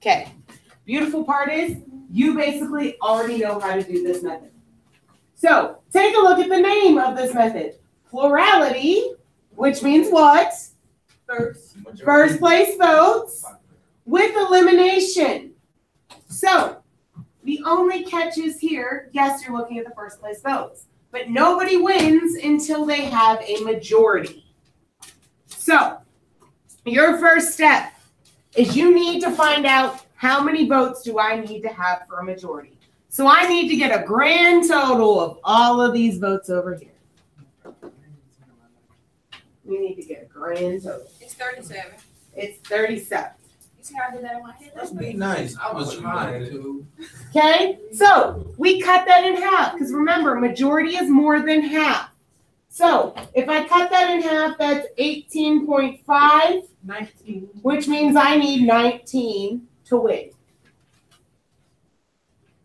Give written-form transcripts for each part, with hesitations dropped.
Okay. Beautiful part is you basically already know how to do this method. So take a look at the name of this method. Plurality, which means what? First place votes with elimination. So the only catch is here, yes, you're looking at the first place votes, but nobody wins until they have a majority. So your first step is you need to find out how many votes do I need to have for a majority. So I need to get a grand total of all of these votes over here. We need to get a grand total. It's 37. It's 37. You see how I did that in my head? Let's be nice. I was trying to. Okay, so we cut that in half because remember, majority is more than half. So if I cut that in half, that's 18.5, 19. which means I need 19 to win.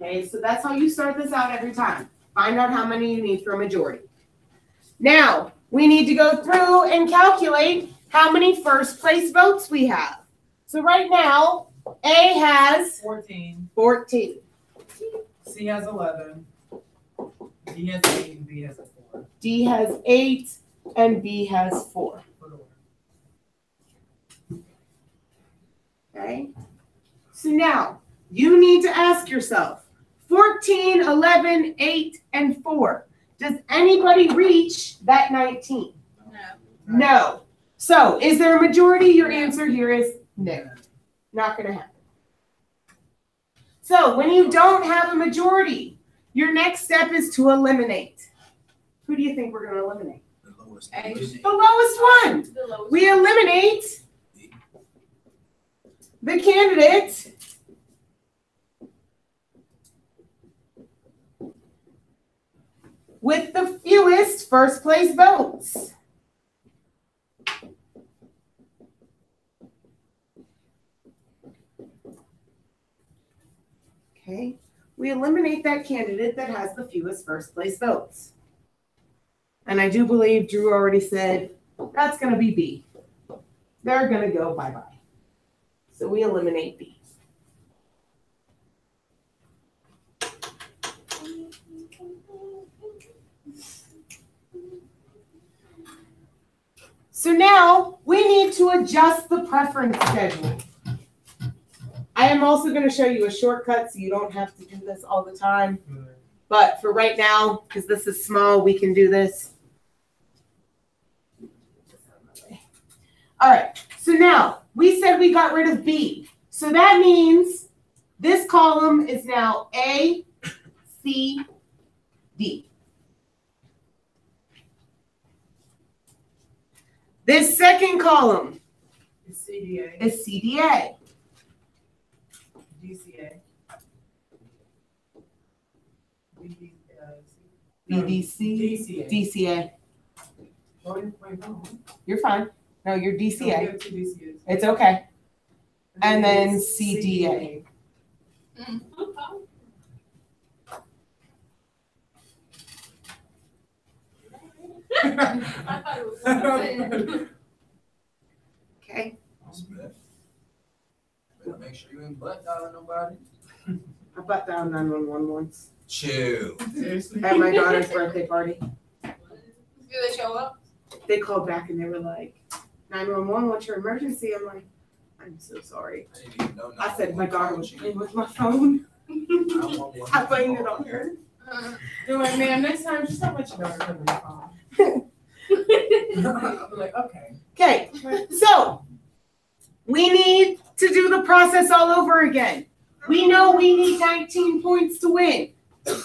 Okay, so that's how you start this out every time. Find out how many you need for a majority. Now, we need to go through and calculate how many first place votes we have. So right now, A has 14. 14. C has 11. D has 8 and B has 4. D has 8 and B has 4. Okay? So now, you need to ask yourself, 14, 11, 8, and 4. Does anybody reach that 19? No. No. So, is there a majority? Your answer here is no. Not going to happen. So, when you don't have a majority, your next step is to eliminate. Who do you think we're going to eliminate? The lowest. The lowest one. The lowest. We eliminate the candidate with the fewest first place votes. Okay, we eliminate that candidate that has the fewest first place votes. And I do believe Drew already said that's going to be B. They're going to go bye-bye. So we eliminate B. So now we need to adjust the preference schedule. I am also going to show you a shortcut so you don't have to do this all the time. But for right now, because this is small, we can do this. All right, so now we said we got rid of B. So that means this column is now A, C, D. This second column It's CDA. is CDA. DCA. BDC, DCA. DCA. Wait, no. You're fine. No, you're No, we DCA. have 2 DCAs. It's okay. And then CDA. I thought it was something. Okay. Smith. Better make sure you ain't butt dialing nobody. I butt down 911 once Chill. Seriously? at my daughter's birthday party. Do they show up? They called back and they were like, 911, what's your emergency? I'm like, I'm so sorry. I didn't even know I said my daughter was 911 playing with my phone. called I blamed it on her. They're like, ma'am, next time just don't let your daughter come in the phone. I'll be like, okay. Okay, so we need to do the process all over again. We know we need 19 points to win.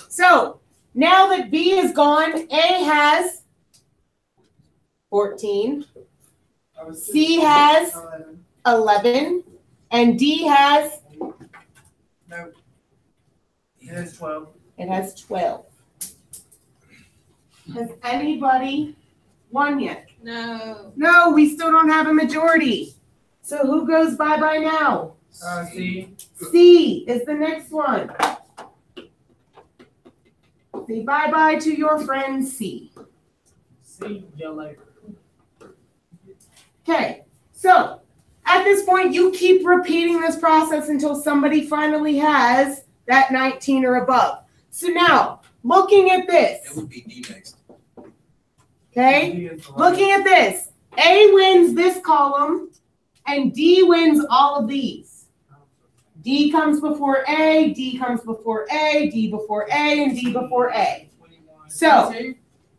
So now that B is gone, A has 14, C has 11, and D has, No. It has 12. it has 12. Has anybody won yet? No. No, we still don't have a majority. So who goes bye-bye now? C. C is the next one. Say bye-bye to your friend C. C, yell later. Okay, so at this point, you keep repeating this process until somebody finally has that 19 or above. So now, looking at It this, would be D next. okay? Looking at this, A wins this column, and D wins all of these. D comes before A, D comes before A, D before A, and D before A. So,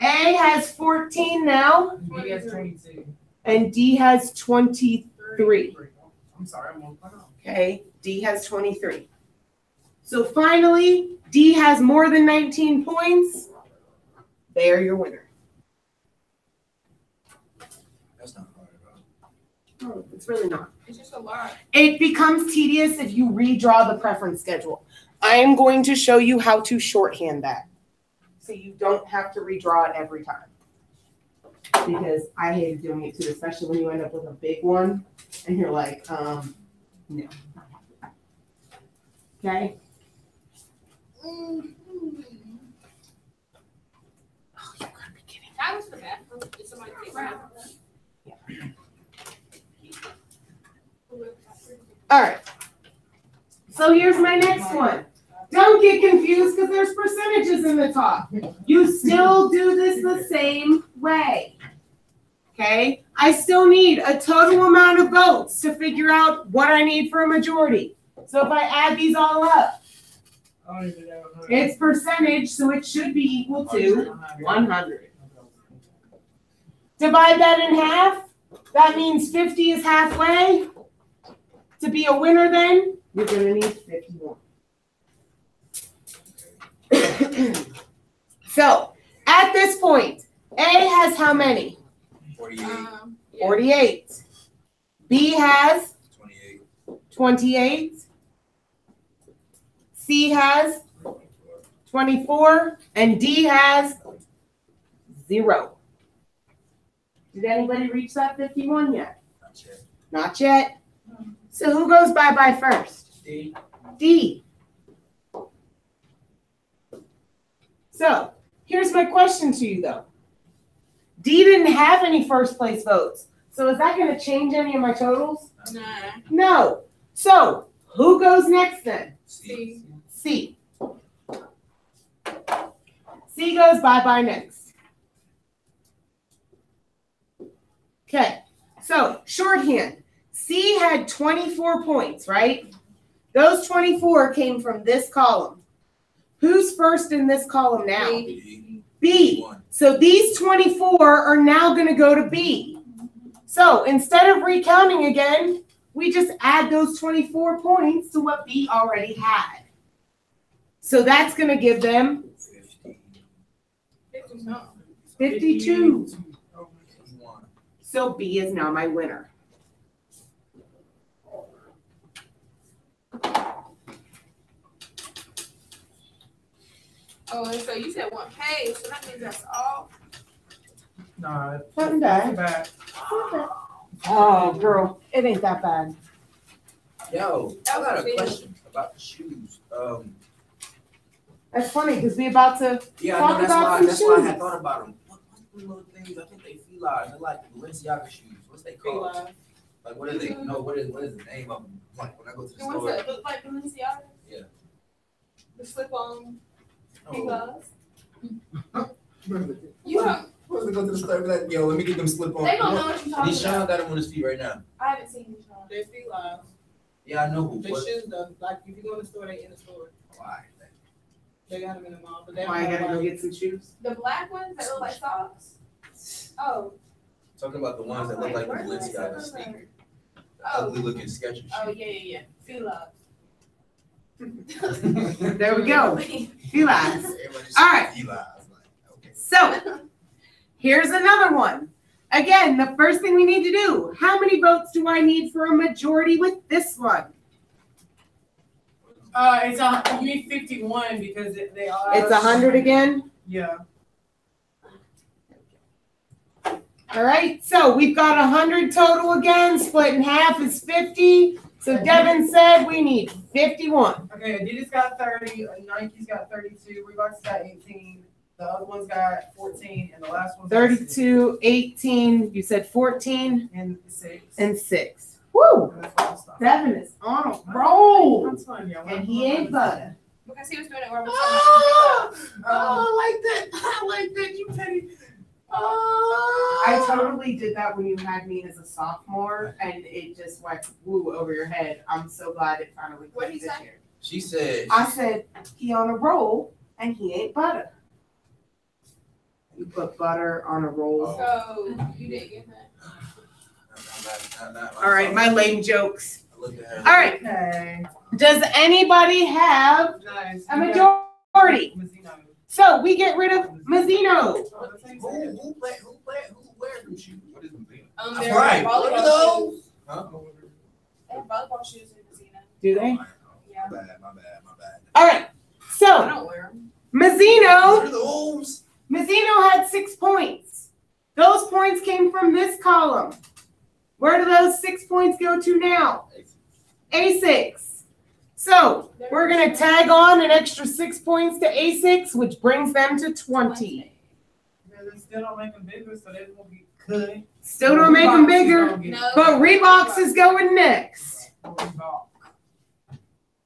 A has 14 now, D has 22. and D has 23. I'm sorry, I'm on. Okay, D has 23. So finally, D has more than 19 points. They're your winner. That's not hard at all. Oh, it's really not. It's just a lot. It becomes tedious if you redraw the preference schedule. I am going to show you how to shorthand that, so you don't have to redraw it every time. Because I hated doing it too, especially when you end up with a big one and you're like, no. Okay? Oh, you gotta be kidding. that was the bathroom. Did somebody take my bathroom? All right. So here's my next one. Don't get confused because there's percentages in the top. You still do this the same way. Okay? I still need a total amount of votes to figure out what I need for a majority. So if I add these all up, it's percentage, so it should be equal to 100. Divide that in half. That means 50 is halfway. To be a winner then, you're going to need 51. So, at this point, A has how many? 48, Yeah. 48. B has 28, 28. C has 24. And D has 0. Did anybody reach that 51 yet? not yet. Not yet. So who goes bye-bye first? D. D. So, here's my question to you, though. D didn't have any first place votes. So is that going to change any of my totals? Nah. No. So, who goes next then? C. C. C goes bye-bye next. Okay. So, shorthand. C had 24 points, right? Those 24 came from this column. Who's first in this column now? D. B. One. So these 24 are now going to go to B. So instead of recounting again, we just add those 24 points to what B already had. So that's going to give them 52. 51. So B is now my winner. Oh, and so you said 1 page, so that means that's all. Nah, Nothing that's bad. bad. Oh, girl, it ain't that bad. Yo, I That was got a a big- question about the shoes. That's funny because we about to Yeah, Talk I know that's about why some that's why I shoes. had thought about them. What's the little things? I think they felines. They're like Balenciaga shoes. What's they called? Like what is they? No, what is the name of them? Like when I go to the The ones store. that look like Balenciaga? Yeah. The slip-on Oh, Fila. Remember, You don't, supposed to go to the store and be like, yo, let me get them slip on. they don't know what you're talking Deshaun about. got them on his feet right now. I haven't seen these ones. They feel live. Yeah, I know who. They What? shoes though. Like if you go in the store, they in the store. Why? They got them in the mall, but they Why I don't gotta have go like, get some shoes? The black ones that look like socks? Oh, Talking about the ones that look like the Where did I Balenciaga say sneaker. The Oh. ugly looking Skechers shoes. oh, yeah. Fila. There we go. Felines. Everybody just All right. Eli. I was like, okay. So here's another one. Again, the first thing we need to do, how many votes do I need for a majority with this one? you need 51 because they are. It's 100 again. Yeah. All right, so we've got 100 total again, split in half is 50. So Devin said we need 51. Okay, Adidas got 30, Nike's got 32, Reebok's got 18, the other one's got 14, and the last one's got 6. 32, 18, you said 14 And 6. and 6. Woo! That's what I stopped. Devin is on a roll. I'm telling you, And he ain't butter. Because he was doing it where Oh, I like that. I like that. You petty. Oh. I totally did that when you had me as a sophomore, and it just went woo over your head. I'm so glad it finally What'd clicked he this say? year. She said. I said, he on a roll, and he ain't butter. You put butter on a roll. So you didn't get that. All right, my lame jokes. Look at her. All right, Okay. does anybody have Nice. a majority? Mazzino. So we get rid of Mazzino. Oh, that's how you say it. Who wears them shoes? What is Mazzino? They're That's right. What are volleyball those? shoes. Huh? They have volleyball shoes in Casino. Do they? Yeah. My bad. All right, I so don't wear them. Mazzino. What are those? Mazzino had 6 points. Those points came from this column. Where do those 6 points go to now? A6. So we're going to tag on an extra 6 points to A6, which brings them to 20. Yeah, they still don't make them bigger, so they won't be cut. Still don't make them bigger, No. but Reeboks is going next. Reebok.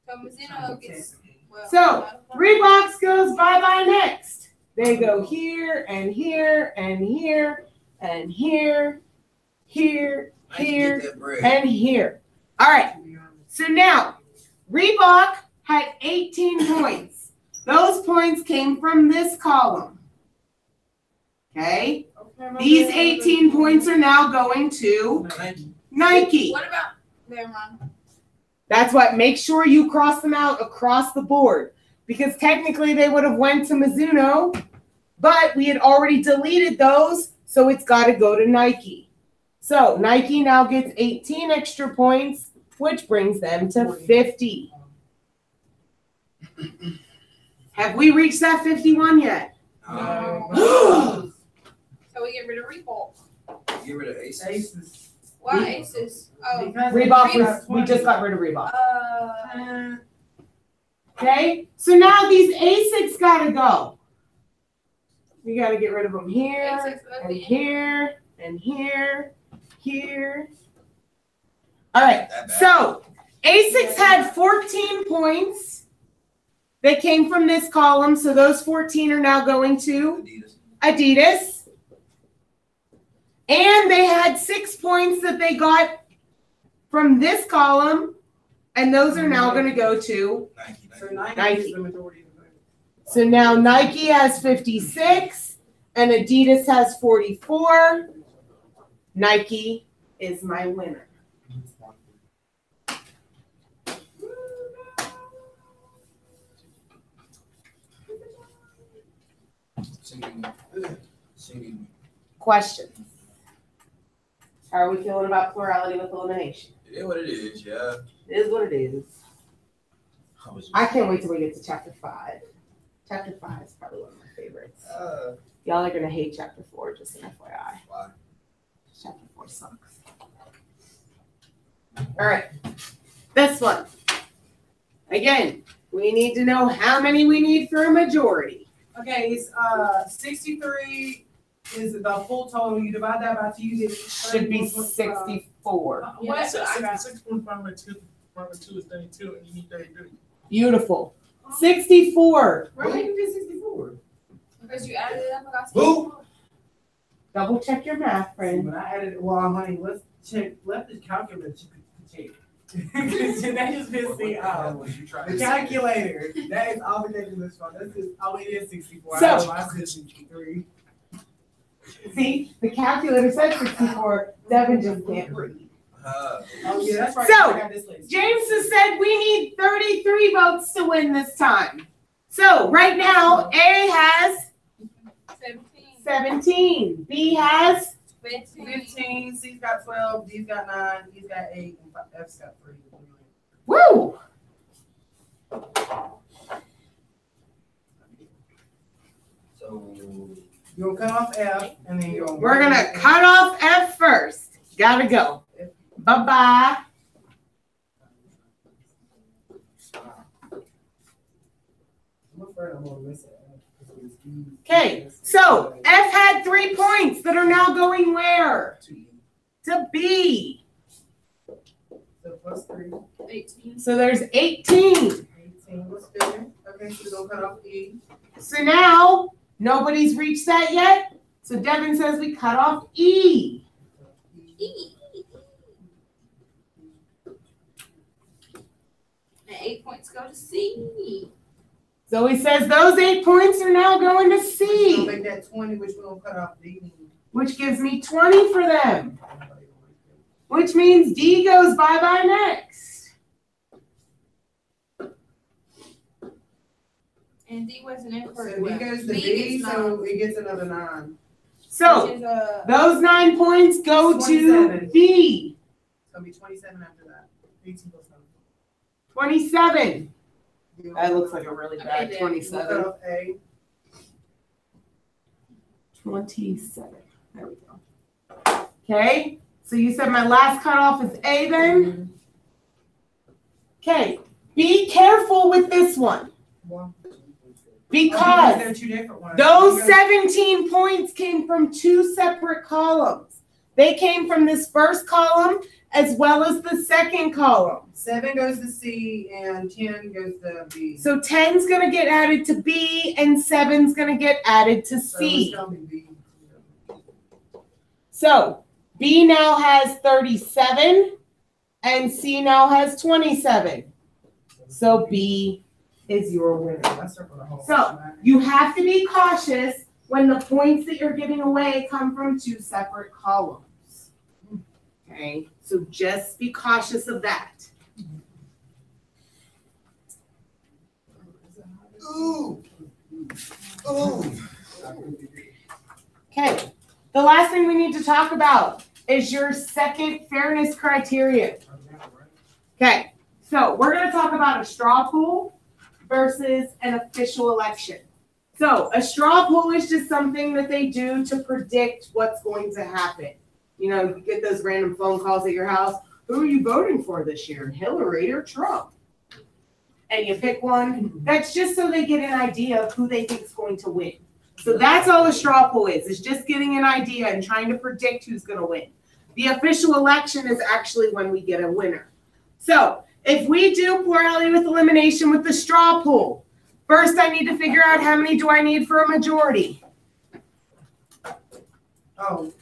So Mazzino gets. Well, So Reeboks goes bye-bye next. They go here and here and here and here, here, here, and here. All right. So now, Reebok had 18 points. Those points came from this column. Okay? These 18 points are now going to Nike. What about? Never mind. That's what, make sure you cross them out across the board. Because technically they would have went to Mizuno, but we had already deleted those, so it's got to go to Nike. So Nike now gets 18 extra points, which brings them to 50. Have we reached that 51 yet? No. So we get rid of Reebok. Get rid of Aces. Aces. Why Aces? Oh. Reebok, we just got rid of Reebok. Uh, Okay, so now these A6 got to go. We got to get rid of them here, and here, and here, here. All right, so A6 had 14 points that came from this column, so those 14 are now going to Adidas. And they had 6 points that they got from this column, and those are now going to go to So Nike Nike. is the majority of the So now Nike has 56 and Adidas has 44. Nike is my winner. Singing. Question. How are we feeling about plurality with elimination? It is what it is, yeah. It is what it is. I can't wait till we get to chapter 5. Chapter 5 is probably one of my favorites. Y'all are going to hate chapter 4, just an FYI. Why? Chapter 4 sucks. All right. This one. Again, we need to know how many we need for a majority. Okay, it's 63 is the full total. You divide that by 2, you get Should be 64. Yeah, that's what I got. 6.5 by 2 is 32, and you need 33. Beautiful. 64. Why did you get 64? Because you added it up, I got Who? Double check your math, friend. When I added, well, honey, let's check. Let the calculator check. That is missing the calculator. That is obligated this one. This is it is 64. So- I said 63. See, the calculator said 64. Devin just can't read. Oh yeah, that's right. So, I got this list. James has said we need 33 votes to win this time. So right now, A has 17. 17. B has 15. C's got 12. D's got 9. E's got 8. And F's got 3. woo. So You're gonna cut off F, and then you're We're gonna cut off F first. Gotta go. Bye-bye. Okay, so F had 3 points that are now going where? To B. So plus 3. 18. So there's 18. 18. What's good? Okay, so we're gonna cut off E. So now nobody's reached that yet. So Devin says we cut off E. And 8 points go to C. So he says those 8 points are now going to We'll C, make that 20, which we're gonna cut off D. which gives me 20 for them, which means D goes bye-bye next. And D wasn't in So for D goes to B, so it gets another 9. So those 9 points go to 27. B. It's gonna be 27 after that. 18 plus 7. 27. That looks like a really Okay, bad Dan. 27. We'll cut off A. 27. There we go. Okay, so you said my last cutoff is A then? Okay, be careful with this one. Because they're 2 different ones. those 17 points came from 2 separate columns. They came from this first column as well as the second column. 7 goes to C and 10 goes to B. So 10's gonna get added to B and 7's gonna get added to So C. it's gonna be B. So B now has 37 and C now has 27. So B is your winner. I circled the whole So, shebang. You have to be cautious when the points that you're giving away come from 2 separate columns. Okay, so just be cautious of that. Ooh. Ooh. Okay, the last thing we need to talk about is your second fairness criteria. Okay, so we're going to talk about a straw poll versus an official election. So a straw poll is just something that they do to predict what's going to happen. You know, you get those random phone calls at your house. Who are you voting for this year, Hillary or Trump? And you pick one. That's just so they get an idea of who they think is going to win. So that's all a straw poll is. It's just getting an idea and trying to predict who's going to win. The official election is actually when we get a winner. So if we do plurality with elimination with the straw poll, first I need to figure out how many do I need for a majority. Oh,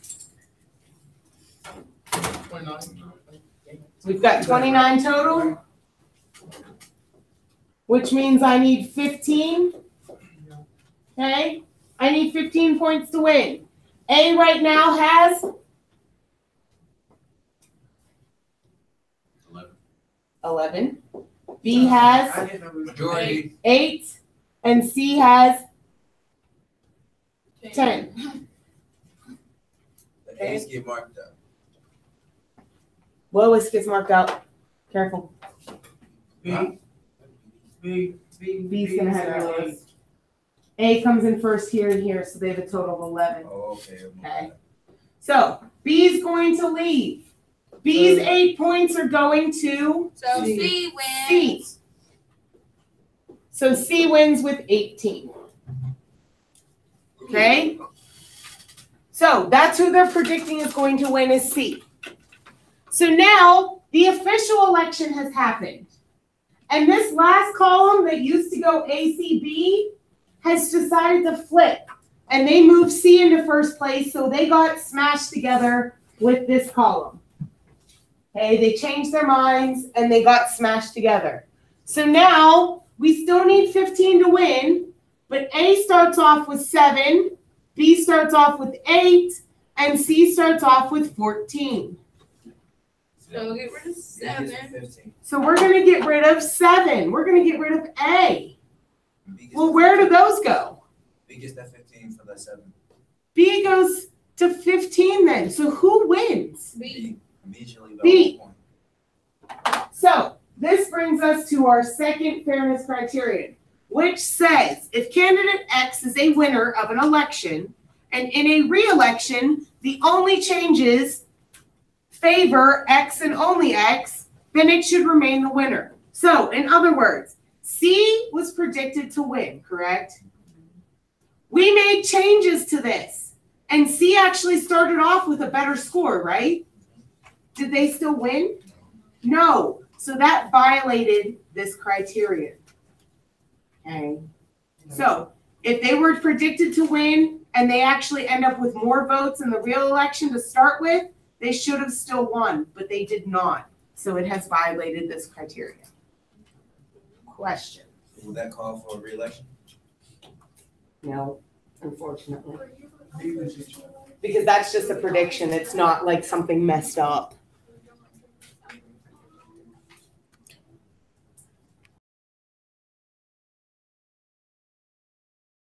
We've got 29 total, which means I need 15. Okay, I need 15 points to win. A right now has 11. B has I didn't know it was Majority. 8, and C has 10. The A's get marked up. Lois gets marked out. Careful. B. B's gonna have your lowest. A comes in first here and here, so they have a total of 11. Oh, okay. Okay. So B's going to leave. B's 8 points are going to So C. C wins. C. So C wins with 18. Okay? So that's who they're predicting is going to win is C. So now the official election has happened. And this last column that used to go ACB has decided to flip. And they moved C into first place, so they got smashed together with this column. Okay, they changed their minds and they got smashed together. So now we still need 15 to win, but A starts off with 7, B starts off with 8, and C starts off with 14. So we'll get rid of 7. 15. So we're going to get rid of 7. We're going to get rid of A. B gets Well, that- where do those go? B gets that 15 for that 7. B goes to 15 then. So who wins? B. Immediately the B. point. So this brings us to our second fairness criterion, which says if candidate X is a winner of an election and in a re-election, the only changes favor X and only X, then it should remain the winner. So in other words, C was predicted to win, correct? We made changes to this and C actually started off with a better score, right? Did they still win? No. So that violated this criteria. Okay. So if they were predicted to win and they actually end up with more votes in the real election to start with, they should have still won, but they did not. So it has violated this criteria. Question. Would that call for a re-election? No, unfortunately. Because that's just a prediction. It's not like something messed up.